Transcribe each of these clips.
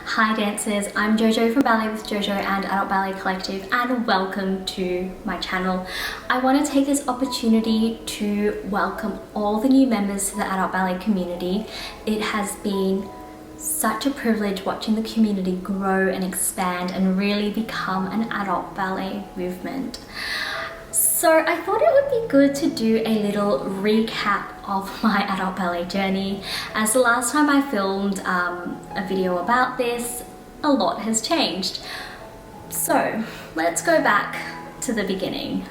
Hi dancers, I'm Jojo from Ballet with Jojo and Adult Ballet Collective, and welcome to my channel. I want to take this opportunity to welcome all the new members to the Adult Ballet community. It has been such a privilege watching the community grow and expand and really become an adult ballet movement. So I thought it would be good to do a little recap of my adult ballet journey, as the last time I filmed a video about this, a lot has changed. So let's go back to the beginning.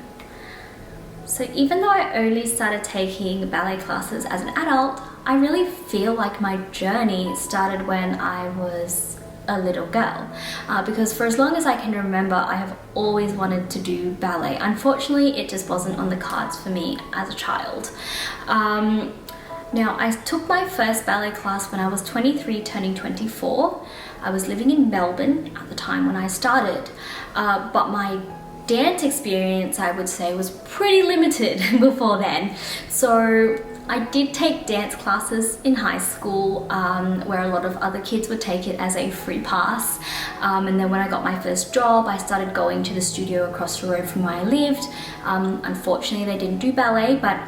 So even though I only started taking ballet classes as an adult, I really feel like my journey started when I was a little girl, because for as long as I can remember, I have always wanted to do ballet. Unfortunately, it just wasn't on the cards for me as a child. Now, I took my first ballet class when I was 23, turning 24. I was living in Melbourne at the time when I started, but my dance experience, I would say, was pretty limited before then. So I did take dance classes in high school, where a lot of other kids would take it as a free pass. And then when I got my first job, I started going to the studio across the road from where I lived. Unfortunately, they didn't do ballet, but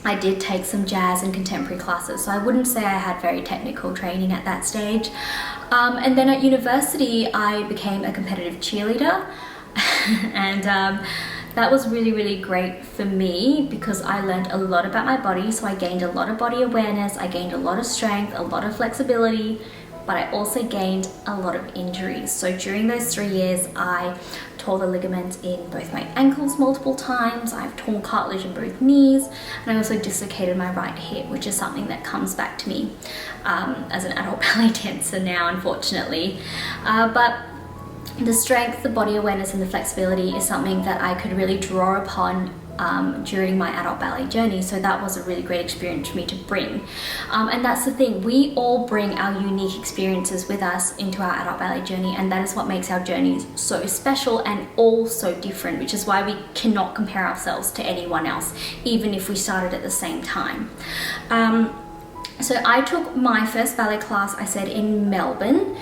I did take some jazz and contemporary classes. So I wouldn't say I had very technical training at that stage. And then at university, I became a competitive cheerleader. And that was really great for me because I learned a lot about my body. So I gained a lot of body awareness, I gained a lot of strength, a lot of flexibility, but I also gained a lot of injuries. So during those 3 years, I tore the ligaments in both my ankles multiple times, I've torn cartilage in both knees, and I also dislocated my right hip, which is something that comes back to me as an adult ballet dancer now, unfortunately. But the strength, the body awareness, and the flexibility is something that I could really draw upon during my adult ballet journey. So that was a really great experience for me to bring. And that's the thing, we all bring our unique experiences with us into our adult ballet journey, and that is what makes our journeys so special and all so different, which is why we cannot compare ourselves to anyone else, even if we started at the same time. So I took my first ballet class, I said, in Melbourne,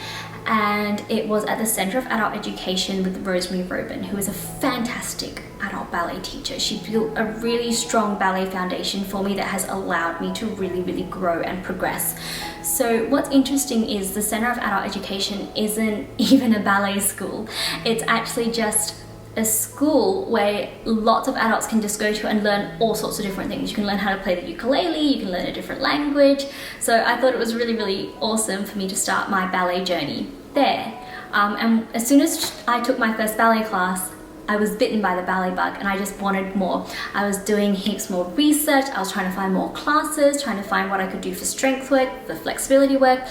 and it was at the Centre of Adult Education with Rosemary Robin, who is a fantastic adult ballet teacher. She built a really strong ballet foundation for me that has allowed me to really grow and progress. So what's interesting is the Centre of Adult Education isn't even a ballet school. It's actually just a school where lots of adults can just go to and learn all sorts of different things. You can learn how to play the ukulele, you can learn a different language. So I thought it was really awesome for me to start my ballet journey there. And as soon as I took my first ballet class, I was bitten by the ballet bug and I just wanted more. I was doing heaps more research, I was trying to find more classes, trying to find what I could do for strength work, for flexibility work.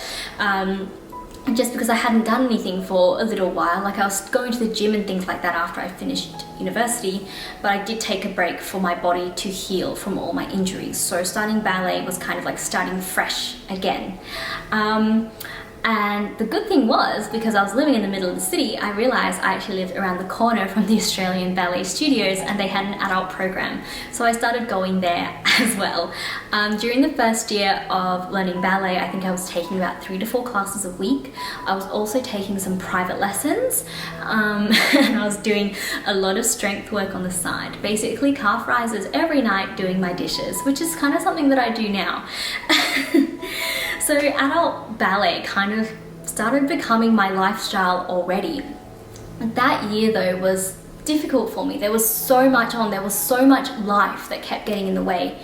Just because I hadn't done anything for a little while, like I was going to the gym and things like that after I finished university, but I did take a break for my body to heal from all my injuries. So starting ballet was kind of like starting fresh again. And the good thing was, because I was living in the middle of the city, I realized I actually lived around the corner from the Australian Ballet Studios, and they had an adult program. So I started going there as well. During the first year of learning ballet, I think I was taking about 3 to 4 classes a week. I was also taking some private lessons, and I was doing a lot of strength work on the side. Basically calf rises every night doing my dishes, which is kind of something that I do now. So adult ballet kind of started becoming my lifestyle already. That year though was difficult for me. There was so much on, there was so much life that kept getting in the way,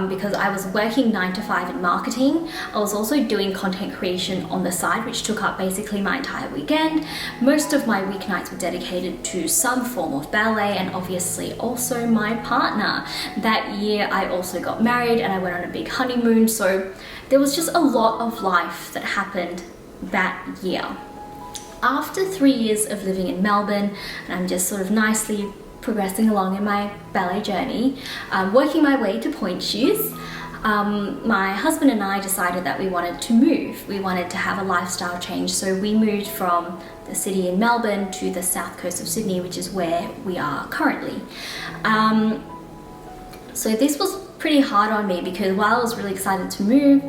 because I was working 9 to 5 in marketing. I was also doing content creation on the side, which took up basically my entire weekend. Most of my weeknights were dedicated to some form of ballet, and obviously also my partner. That year I also got married and I went on a big honeymoon, so there was just a lot of life that happened that year. After 3 years of living in Melbourne, and I'm just sort of nicely progressing along in my ballet journey, working my way to pointe shoes, my husband and I decided that we wanted to move. We wanted to have a lifestyle change, so we moved from the city in Melbourne to the south coast of Sydney, which is where we are currently. So this was pretty hard on me because while I was really excited to move,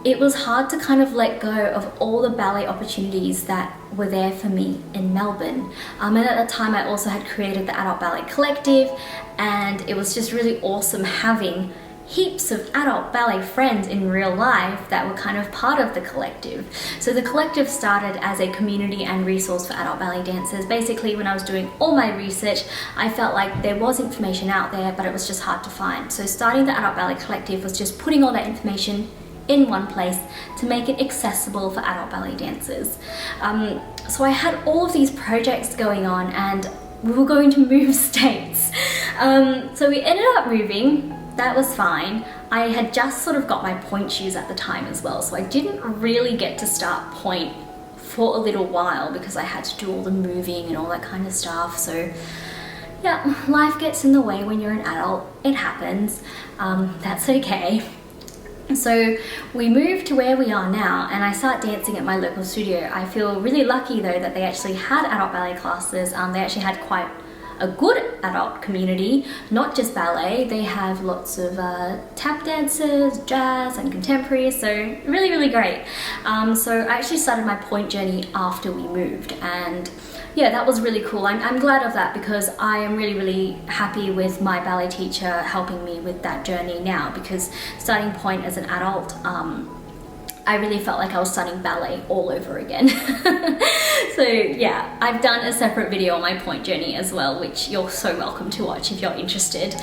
it was hard to kind of let go of all the ballet opportunities that were there for me in Melbourne. And at that time I also had created the Adult Ballet Collective, and it was just really awesome having heaps of adult ballet friends in real life that were kind of part of the collective. So the collective started as a community and resource for adult ballet dancers. Basically, when I was doing all my research, I felt like there was information out there, but it was just hard to find. So starting the Adult Ballet Collective was just putting all that information in one place to make it accessible for adult ballet dancers. So I had all of these projects going on, and we were going to move states. So we ended up moving. That was fine. I had just sort of got my pointe shoes at the time as well, so I didn't really get to start pointe for a little while because I had to do all the moving and all that kind of stuff. So yeah, life gets in the way when you're an adult. It happens. That's okay. So we moved to where we are now, and I start dancing at my local studio. I feel really lucky though that they actually had adult ballet classes. They actually had quite a good adult community, not just ballet. They have lots of tap dancers, jazz and contemporary, so really, really great. So I actually started my pointe journey after we moved, and yeah, that was really cool. I'm glad of that because I am really, really happy with my ballet teacher helping me with that journey now, because starting pointe as an adult, I really felt like I was studying ballet all over again. So yeah, I've done a separate video on my pointe journey as well, which you're so welcome to watch if you're interested.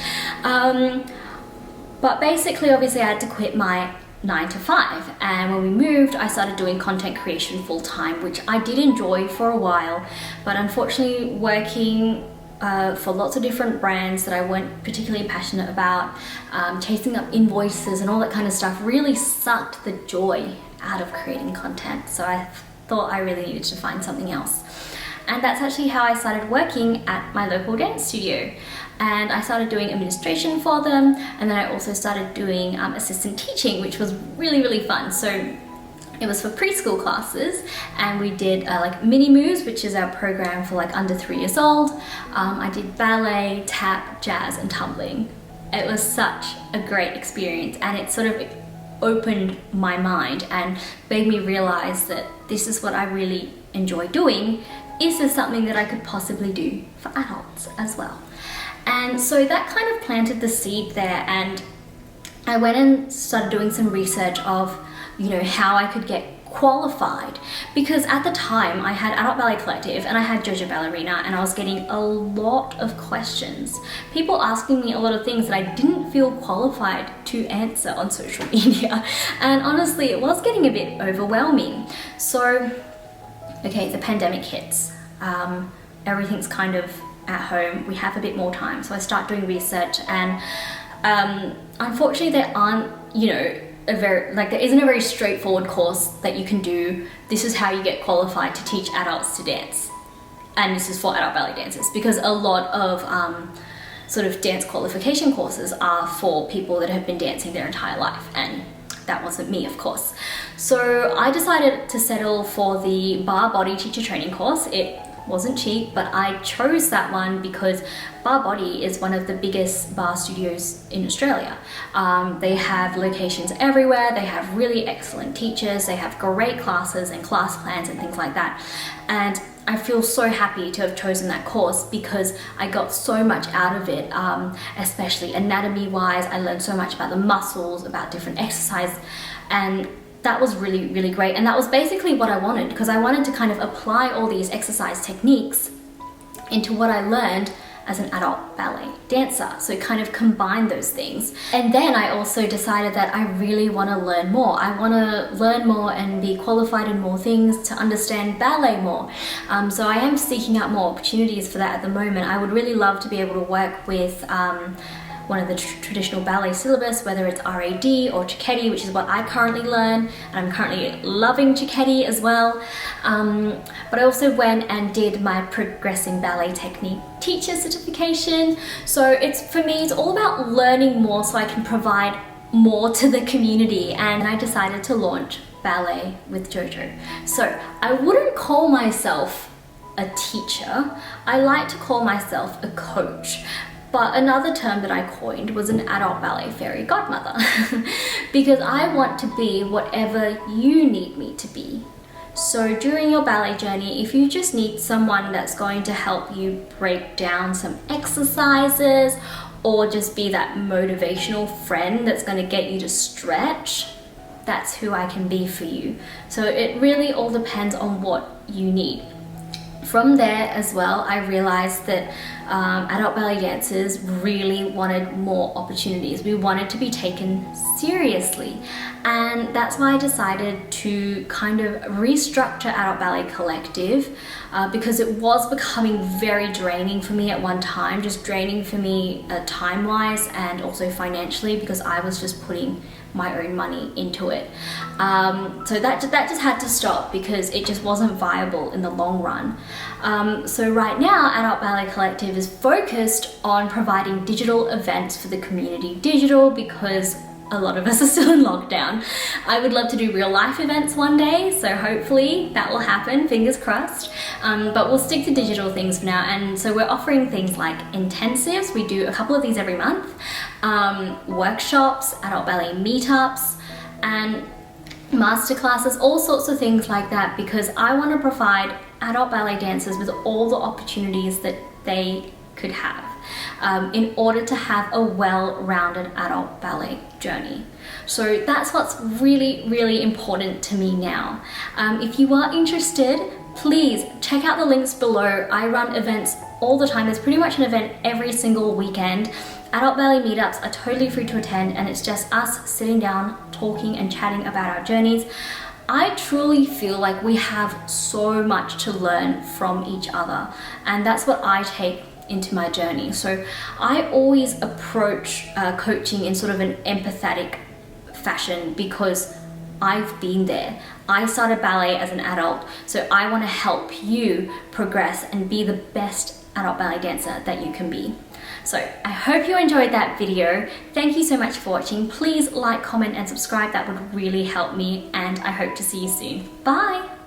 But basically, obviously I had to quit my 9 to 5, and when we moved I started doing content creation full time, which I did enjoy for a while, but unfortunately working for lots of different brands that I weren't particularly passionate about, chasing up invoices and all that kind of stuff really sucked the joy out of creating content. So I thought I really needed to find something else. And that's actually how I started working at my local dance studio. And I started doing administration for them, and then I also started doing assistant teaching, which was really, really fun. So it was for preschool classes, and we did like mini moves, which is our program for like under 3 years old. I did ballet, tap, jazz and tumbling. It was such a great experience, and it sort of opened my mind and made me realize that this is what I really enjoy doing. Is this something that I could possibly do for adults as well? And so that kind of planted the seed there, and I went and started doing some research of, you know, how I could get qualified, because at the time I had Adult Ballet Collective and I had JoJo Ballerina, and I was getting a lot of questions, people asking me a lot of things that I didn't feel qualified to answer on social media, and honestly it was getting a bit overwhelming. So okay, the pandemic hits, everything's kind of at home, we have a bit more time, so I start doing research, and unfortunately there aren't, you know, there isn't a very straightforward course that you can do. This is how you get qualified to teach adults to dance, and this is for adult ballet dancers, because a lot of sort of dance qualification courses are for people that have been dancing their entire life, and that wasn't me, of course. So I decided to settle for the Barre Body teacher training course. It wasn't cheap, but I chose that one because Barre Body is one of the biggest barre studios in Australia. They have locations everywhere, they have really excellent teachers, they have great classes and class plans and things like that. And I feel so happy to have chosen that course because I got so much out of it, especially anatomy wise. I learned so much about the muscles, about different exercise, and that was really, really great. And that was basically what I wanted, because I wanted to kind of apply all these exercise techniques into what I learned as an adult ballet dancer. So kind of combine those things. And then I also decided that I really want to learn more. I want to learn more and be qualified in more things to understand ballet more. So I am seeking out more opportunities for that at the moment. I would really love to be able to work with one of the traditional ballet syllabus, whether it's RAD or Cecchetti, which is what I currently learn, and I'm currently loving Cecchetti as well. But I also went and did my Progressing Ballet Technique teacher certification. So for me, it's all about learning more so I can provide more to the community, and I decided to launch Ballet with JoJo. So I wouldn't call myself a teacher, I like to call myself a coach. But another term that I coined was an adult ballet fairy godmother because I want to be whatever you need me to be. So during your ballet journey, if you just need someone that's going to help you break down some exercises or just be that motivational friend that's going to get you to stretch, that's who I can be for you. So it really all depends on what you need. From there as well, I realized that adult ballet dancers really wanted more opportunities. We wanted to be taken seriously, and that's why I decided to kind of restructure Adult Ballet Collective because it was becoming very draining for me at one time, just draining for me time-wise and also financially because I was just putting my own money into it. So that just had to stop because it just wasn't viable in the long run. So right now, Adult Ballet Collective is focused on providing digital events for the community. Digital because a lot of us are still in lockdown. I would love to do real life events one day, so hopefully that will happen, fingers crossed. But we'll stick to digital things for now. And so we're offering things like intensives. We do a couple of these every month. Workshops, adult ballet meetups, and masterclasses, all sorts of things like that, because I want to provide adult ballet dancers with all the opportunities that they could have in order to have a well-rounded adult ballet journey. So that's what's really, really important to me now. If you are interested, please check out the links below. I run events all the time. There's pretty much an event every single weekend. Adult ballet meetups are totally free to attend, and it's just us sitting down, talking and chatting about our journeys. I truly feel like we have so much to learn from each other, and that's what I take into my journey. So I always approach coaching in sort of an empathetic fashion because I've been there. I started ballet as an adult, so I want to help you progress and be the best adult ballet dancer that you can be. So I hope you enjoyed that video. Thank you so much for watching. Please like, comment and subscribe. That would really help me, and I hope to see you soon. Bye!